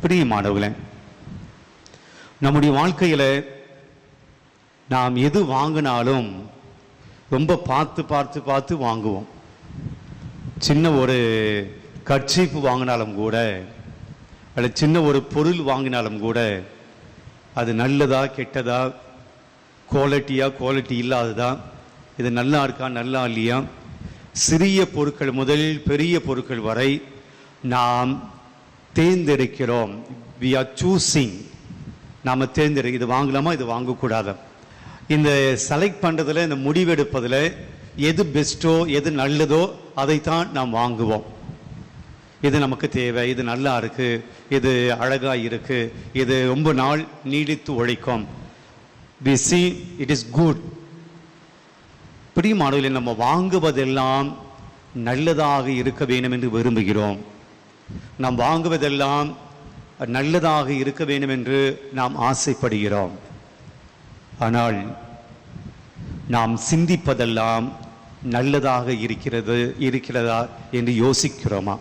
பிரியமானவர்களே, நம்முடைய வாழ்க்கையில் நாம் எது வாங்கினாலும் ரொம்ப பார்த்து பார்த்து பார்த்து வாங்குவோம். சின்ன ஒரு கர்ச்சீப்பு வாங்கினாலும் கூட, அல்லது சின்ன ஒரு பொருள் வாங்கினாலும் கூட, அது நல்லதா கெட்டதா, குவாலிட்டி இல்லாததா, இது நல்லா இருக்கா நல்லா இல்லையா, சிறிய பொருட்கள் முதல் பெரிய பொருட்கள் வரை நாம் தேர்ந்தெடுக்கிறோம். we are choosing. நாம் இது வாங்கலாமா இது வாங்கக்கூடாது. இந்த செலக்ட் பண்ணுறதுல, இந்த முடிவெடுப்பதில் எது பெஸ்ட்டோ எது நல்லதோ அதைத்தான் நாம் வாங்குவோம். இது நமக்கு தேவை, இது நல்லா இருக்கு, இது அழகாக இருக்கு, இது ரொம்ப நாள் நீடித்து உழைக்கும். we see it is good. பிரியமானவர்களே, நம்ம வாங்குவதெல்லாம் நல்லதாக இருக்க வேண்டும் என்று விரும்புகிறோம். நாம் வாங்குவதெல்லாம் நல்லதாக இருக்க வேண்டும் என்று நாம் ஆசைப்படுகிறோம். ஆனால் நாம் சிந்திப்பதெல்லாம் நல்லதாக இருக்கிறதா என்று யோசிக்கிறோமா?